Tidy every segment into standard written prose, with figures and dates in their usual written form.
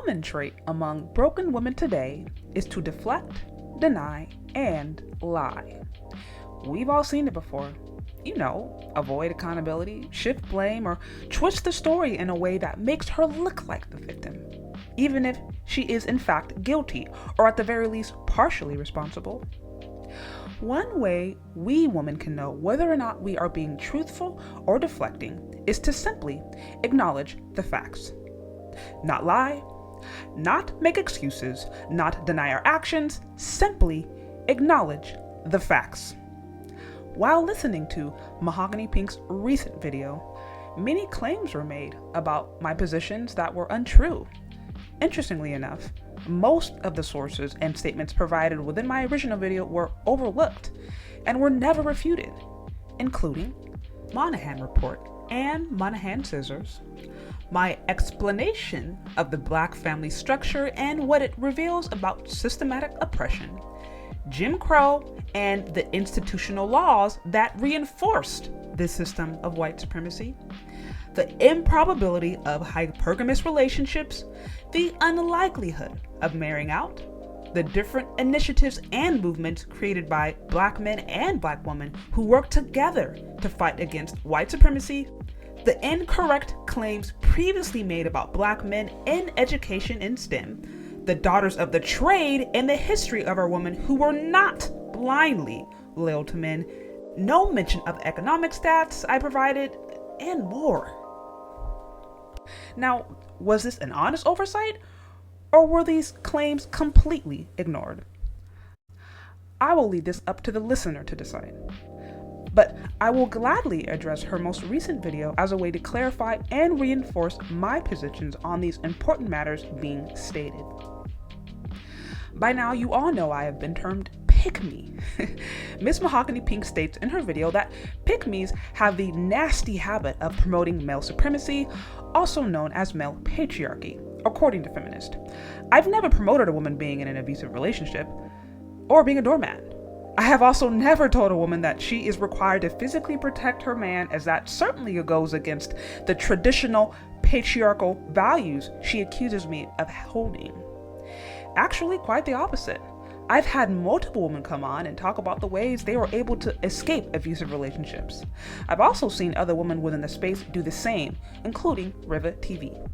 common trait among broken women today is to deflect, deny, and lie. We've all seen it before. Avoid accountability, shift blame, or twist the story in a way that makes her look like the victim, even if she is in fact guilty, or at the very least partially responsible. One way we women can know whether or not we are being truthful or deflecting is to simply acknowledge the facts. Not lie, not make excuses, not deny our actions, simply acknowledge the facts. While listening to Mahogany Pink's recent video, many claims were made about my positions that were untrue. Interestingly enough, most of the sources and statements provided within my original video were overlooked and were never refuted, including Monahan Report and Monahan Scissors, my explanation of the Black family structure and what it reveals about systematic oppression, Jim Crow, and the institutional laws that reinforced this system of white supremacy, the improbability of hypergamous relationships, the unlikelihood of marrying out, the different initiatives and movements created by Black men and Black women who work together to fight against white supremacy, the incorrect claims previously made about Black men in education in STEM, the daughters of the trade, and the history of our women who were not blindly loyal to men, no mention of the economic stats I provided, and more. Now, was this an honest oversight, or were these claims completely ignored? I will leave this up to the listener to decide. But I will gladly address her most recent video as a way to clarify and reinforce my positions on these important matters being stated. By now, you all know I have been termed Pickme. Miss Mahogany Pink states in her video that Pickmes have the nasty habit of promoting male supremacy, also known as male patriarchy, according to feminists. I've never promoted a woman being in an abusive relationship or being a doormat. I have also never told a woman that she is required to physically protect her man, as that certainly goes against the traditional patriarchal values she accuses me of holding. Actually, quite the opposite. I've had multiple women come on and talk about the ways they were able to escape abusive relationships. I've also seen other women within the space do the same, including Riva TV.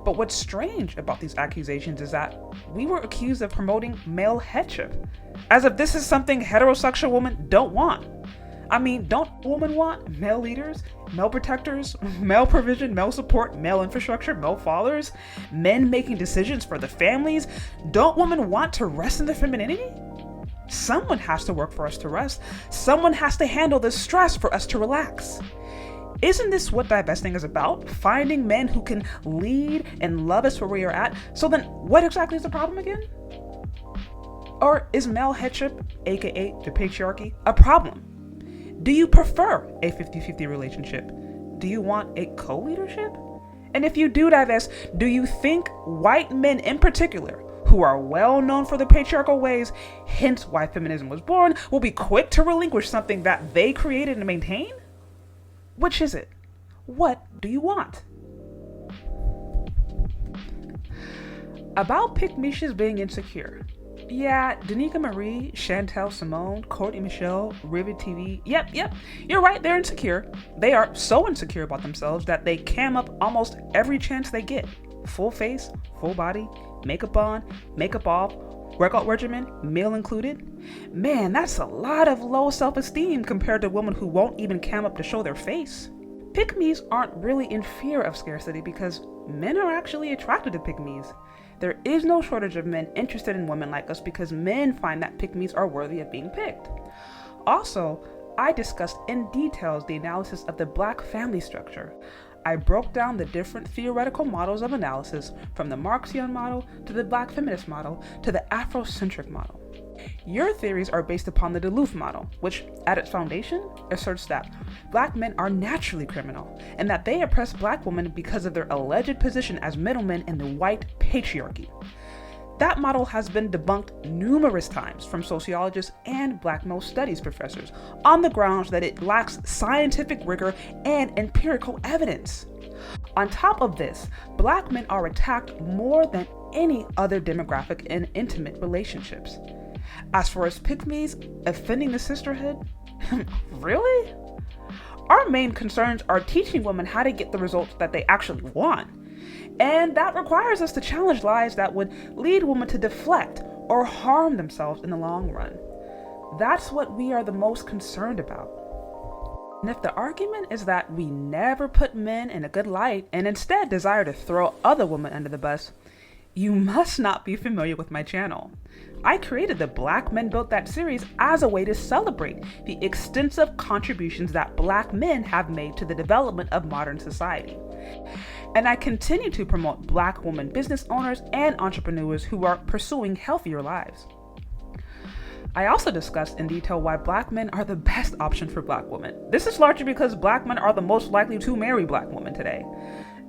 But what's strange about these accusations is that we were accused of promoting male headship, as if this is something heterosexual women don't want. I mean, don't women want male leaders, male protectors, male provision, male support, male infrastructure, male fathers, men making decisions for the families? Don't women want to rest in their femininity? Someone has to work for us to rest. Someone has to handle the stress for us to relax. Isn't this what divesting is about? Finding men who can lead and love us where we are at? So then what exactly is the problem again? Or is male headship, aka the patriarchy, a problem? Do you prefer a 50-50 relationship? Do you want a co-leadership? And if you do divest, do you think white men in particular, who are well known for their patriarchal ways, hence why feminism was born, will be quick to relinquish something that they created and maintain? Which is it? What do you want? About Pickmes being insecure. Yeah, Danica Marie, Chantel Simone, Courtney Michelle, Rivet TV. Yep, you're right, they're insecure. They are so insecure about themselves that they cam up almost every chance they get. Full face, full body, makeup on, makeup off, workout regimen, meal included. Man, that's a lot of low self-esteem compared to women who won't even cam up to show their face. Pickmes aren't really in fear of scarcity because men are actually attracted to Pickmes. There is no shortage of men interested in women like us because men find that Pickmes are worthy of being picked. Also, I discussed in details the analysis of the Black family structure. I broke down the different theoretical models of analysis, from the Marxian model to the Black feminist model to the Afrocentric model. Your theories are based upon the Duluth model, which, at its foundation, asserts that Black men are naturally criminal, and that they oppress Black women because of their alleged position as middlemen in the white patriarchy. That model has been debunked numerous times from sociologists and Black male studies professors on the grounds that it lacks scientific rigor and empirical evidence. On top of this, Black men are attacked more than any other demographic in intimate relationships. As for us Pickmes offending the sisterhood, really? Our main concerns are teaching women how to get the results that they actually want. And that requires us to challenge lies that would lead women to deflect or harm themselves in the long run. That's what we are the most concerned about. And if the argument is that we never put men in a good light and instead desire to throw other women under the bus, you must not be familiar with my channel. I created the Black Men Built That series as a way to celebrate the extensive contributions that Black men have made to the development of modern society. And I continue to promote Black women business owners and entrepreneurs who are pursuing healthier lives. I also discussed in detail why Black men are the best option for Black women. This is largely because Black men are the most likely to marry Black women today.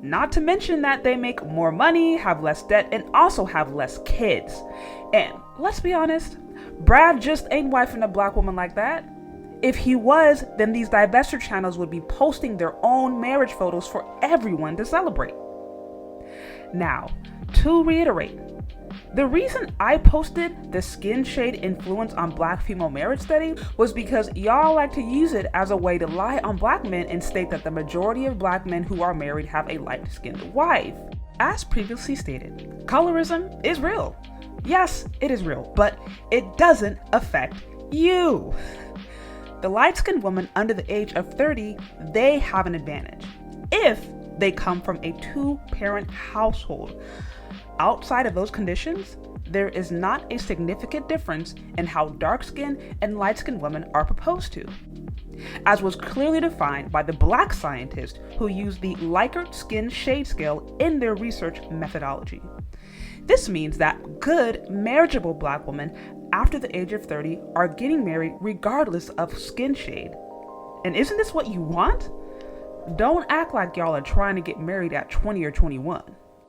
Not to mention that they make more money, have less debt, and also have less kids. And let's be honest, Brad just ain't wifing a Black woman like that. If he was, then these divester channels would be posting their own marriage photos for everyone to celebrate. Now, to reiterate, the reason I posted the skin shade influence on Black female marriage study was because y'all like to use it as a way to lie on Black men and state that the majority of Black men who are married have a light-skinned wife. As previously stated, colorism is real. Yes, it is real, but it doesn't affect you. The light-skinned woman under the age of 30, they have an advantage if they come from a two-parent household. Outside of those conditions, there is not a significant difference in how dark-skinned and light-skinned women are proposed to, as was clearly defined by the Black scientists who used the Likert skin shade scale in their research methodology. This means that good, marriageable Black women after the age of 30 are getting married regardless of skin shade. And isn't this what you want? Don't act like y'all are trying to get married at 20 or 21.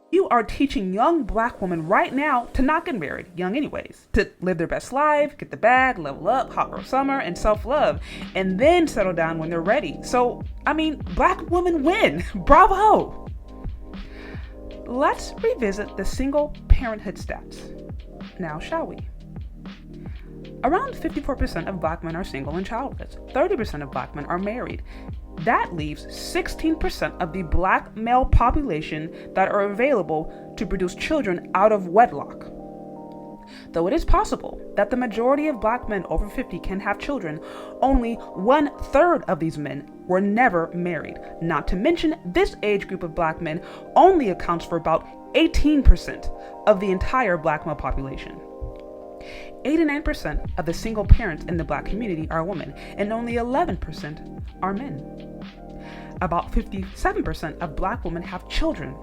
You are teaching young Black women right now to not get married, young anyways, to live their best life, get the bag, level up, hot girl summer, and self-love, and then settle down when they're ready. So, Black women win. Bravo! Let's revisit the single parenthood stats. Now, shall we? Around 54% of Black men are single and childless. 30% of Black men are married. That leaves 16% of the Black male population that are available to produce children out of wedlock. Though it is possible that the majority of Black men over 50 can have children, only 1/3 of these men were never married. Not to mention, this age group of Black men only accounts for about 18% of the entire Black male population. 89% of the single parents in the Black community are women, and only 11% are men. About 57% of Black women have children.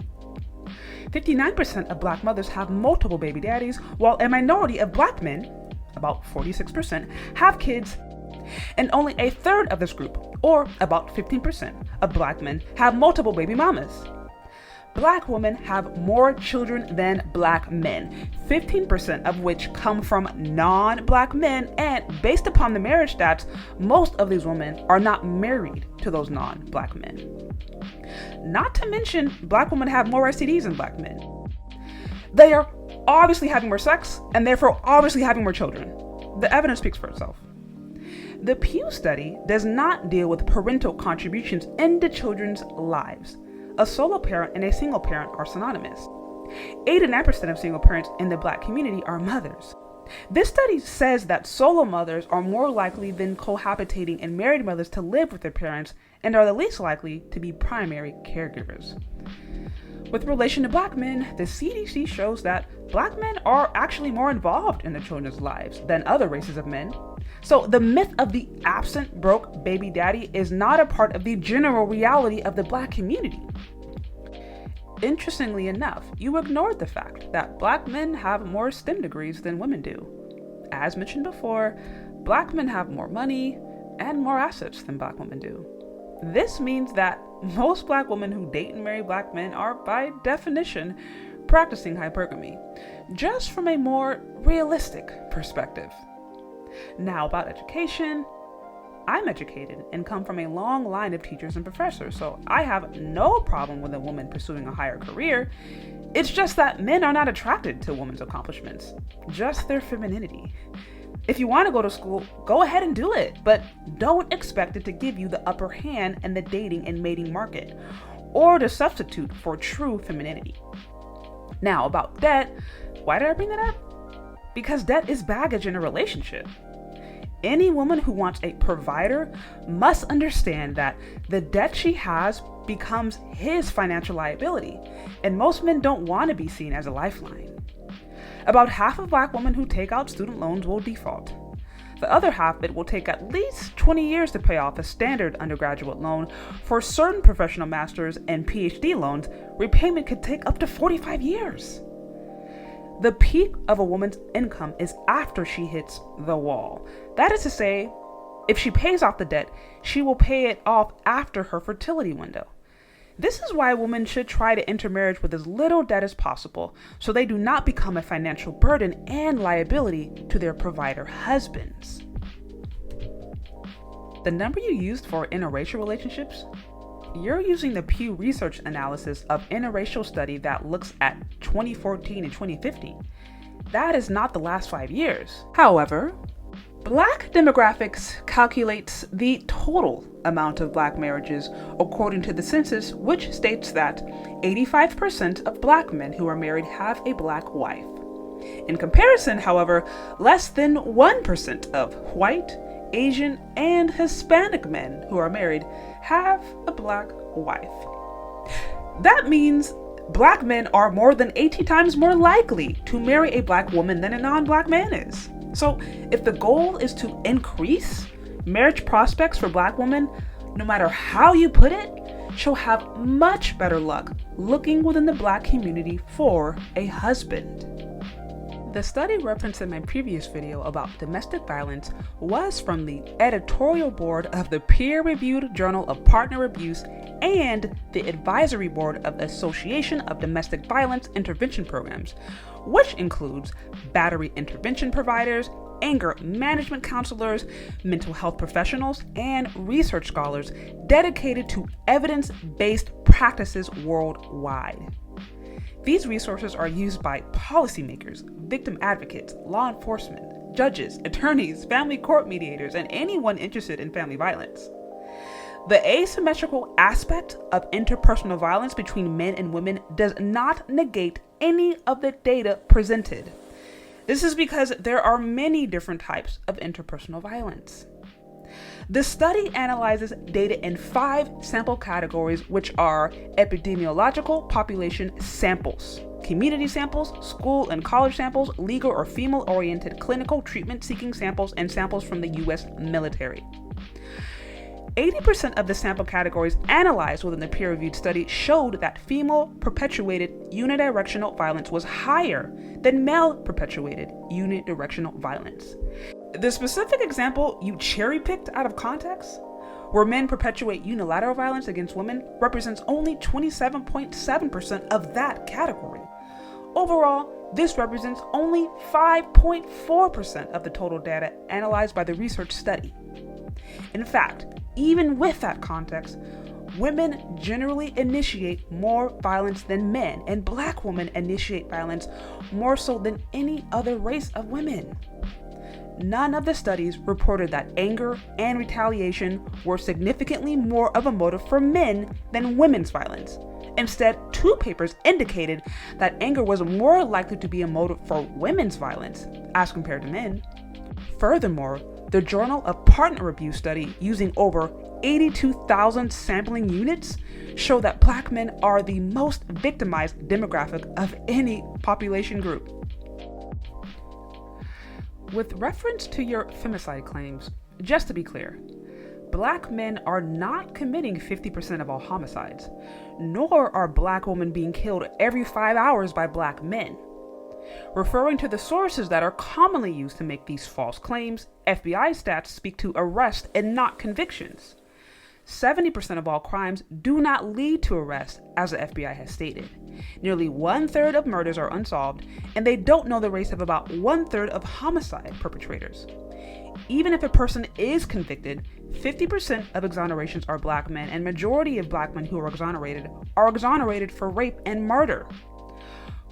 59% of Black mothers have multiple baby daddies, while a minority of Black men, about 46%, have kids, and only 1/3 of this group, or about 15% of Black men, have multiple baby mamas. Black women have more children than Black men, 15% of which come from non-Black men, and based upon the marriage stats, most of these women are not married to those non-Black men. Not to mention, Black women have more STDs than Black men. They are obviously having more sex, and therefore obviously having more children. The evidence speaks for itself. The Pew study does not deal with parental contributions into children's lives. A solo parent and a single parent are synonymous. 89% of single parents in the Black community are mothers. This study says that solo mothers are more likely than cohabitating and married mothers to live with their parents and are the least likely to be primary caregivers. With relation to Black men, the CDC shows that Black men are actually more involved in their children's lives than other races of men. So the myth of the absent broke baby daddy is not a part of the general reality of the Black community. Interestingly enough, you ignored the fact that Black men have more STEM degrees than women do. As mentioned before, Black men have more money and more assets than Black women do. This means that most Black women who date and marry Black men are, by definition, practicing hypergamy, just from a more realistic perspective. Now, about education, I'm educated and come from a long line of teachers and professors, so I have no problem with a woman pursuing a higher career. It's just that men are not attracted to women's accomplishments, just their femininity. If you want to go to school, go ahead and do it, but don't expect it to give you the upper hand in the dating and mating market, or to substitute for true femininity. Now, about debt, why did I bring that up? Because debt is baggage in a relationship. Any woman who wants a provider must understand that the debt she has becomes his financial liability, and most men don't want to be seen as a lifeline. About half of Black women who take out student loans will default. The other half, it will take at least 20 years to pay off a standard undergraduate loan. For certain professional masters and PhD loans, repayment could take up to 45 years. The peak of a woman's income is after she hits the wall. That is to say, if she pays off the debt, she will pay it off after her fertility window. This is why women should try to enter marriage with as little debt as possible, so they do not become a financial burden and liability to their provider husbands. The number you used for interracial relationships? You're using the Pew Research analysis of interracial study that looks at 2014 and 2015. That is not the last 5 years. However, Black demographics calculates the total amount of Black marriages according to the census, which states that 85% of Black men who are married have a Black wife. In comparison, however, less than 1% of white, Asian, and Hispanic men who are married have a Black wife. That means Black men are more than 80 times more likely to marry a Black woman than a non-Black man is. So if the goal is to increase marriage prospects for Black women, no matter how you put it, she'll have much better luck looking within the Black community for a husband. The study referenced in my previous video about domestic violence was from the editorial board of the peer-reviewed Journal of Partner Abuse and the advisory board of the Association of Domestic Violence Intervention Programs, which includes battery intervention providers, anger management counselors, mental health professionals, and research scholars dedicated to evidence-based practices worldwide. These resources are used by policymakers, victim advocates, law enforcement, judges, attorneys, family court mediators, and anyone interested in family violence. The asymmetrical aspect of interpersonal violence between men and women does not negate any of the data presented. This is because there are many different types of interpersonal violence. The study analyzes data in 5 sample categories, which are epidemiological population samples, community samples, school and college samples, legal or female-oriented clinical treatment-seeking samples, and samples from the U.S. military. 80% of the sample categories analyzed within the peer-reviewed study showed that female-perpetuated unidirectional violence was higher than male-perpetuated unidirectional violence. The specific example you cherry-picked out of context, where men perpetuate unilateral violence against women, represents only 27.7% of that category. Overall, this represents only 5.4% of the total data analyzed by the research study. In fact, even with that context, women generally initiate more violence than men, and Black women initiate violence more so than any other race of women. None of the studies reported that anger and retaliation were significantly more of a motive for men than women's violence. Instead, 2 papers indicated that anger was more likely to be a motive for women's violence as compared to men. Furthermore, the Journal of Partner Abuse study, using over 82,000 sampling units, showed that Black men are the most victimized demographic of any population group. With reference to your femicide claims, just to be clear, Black men are not committing 50% of all homicides, nor are Black women being killed every 5 hours by Black men. Referring to the sources that are commonly used to make these false claims, FBI stats speak to arrest and not convictions. 70% of all crimes do not lead to arrest, as the FBI has stated. Nearly 1/3 of murders are unsolved, and they don't know the race of about 1/3 of homicide perpetrators. Even if a person is convicted, 50% of exonerations are Black men, and majority of Black men who are exonerated for rape and murder.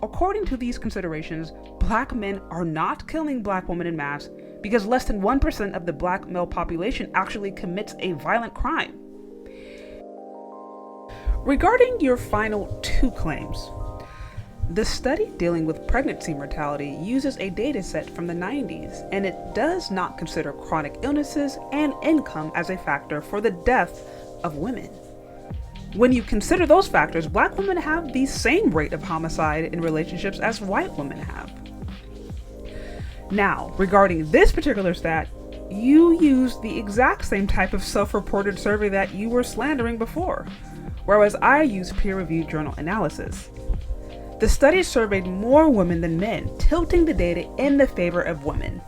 According to these considerations, black men are not killing black women in mass because less than 1% of the black male population actually commits a violent crime. Regarding your final two claims, the study dealing with pregnancy mortality uses a data set from the 90s, and it does not consider chronic illnesses and income as a factor for the death of women. When you consider those factors, black women have the same rate of homicide in relationships as white women have. Now, regarding this particular stat, you use the exact same type of self-reported survey that you were slandering before, whereas I use peer-reviewed journal analysis. The study surveyed more women than men, tilting the data in the favor of women.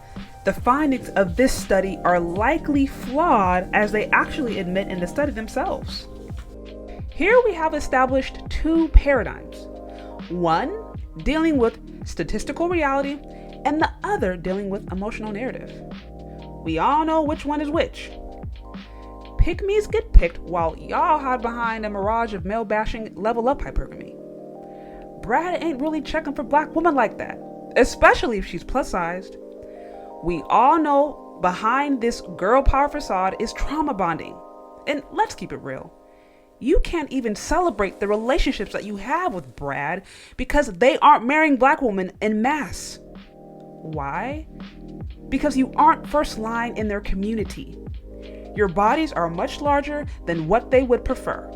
The findings of this study are likely flawed, as they actually admit in the study themselves. Here we have established two paradigms. One dealing with statistical reality, and the other dealing with emotional narrative. We all know which one is which. Pickmes get picked while y'all hide behind a mirage of male bashing level up hypergamy. Brad ain't really checking for black women like that, especially if she's plus sized. We all know behind this girl power facade is trauma bonding. And let's keep it real. You can't even celebrate the relationships that you have with Brad because they aren't marrying black women en masse. Why? Because you aren't first line in their community. Your bodies are much larger than what they would prefer.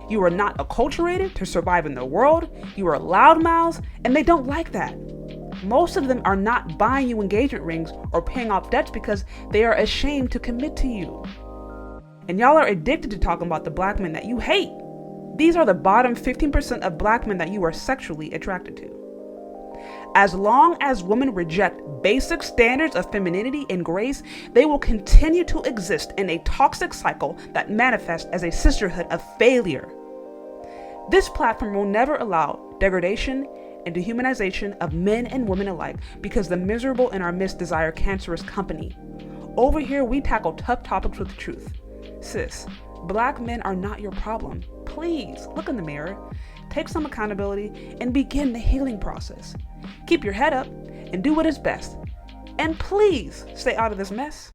You are not acculturated to survive in the world. You are loudmouths, and they don't like that. Most of them are not buying you engagement rings or paying off debts because they are ashamed to commit to you. And y'all are addicted to talking about the black men that you hate. These are the bottom 15% of black men that you are sexually attracted to. As long as women reject basic standards of femininity and grace, they will continue to exist in a toxic cycle that manifests as a sisterhood of failure. This platform will never allow degradation and dehumanization of men and women alike because the miserable in our midst desire cancerous company. Over here, we tackle tough topics with truth. Sis, black men are not your problem. Please look in the mirror, take some accountability, and begin the healing process. Keep your head up and do what is best. And please stay out of this mess.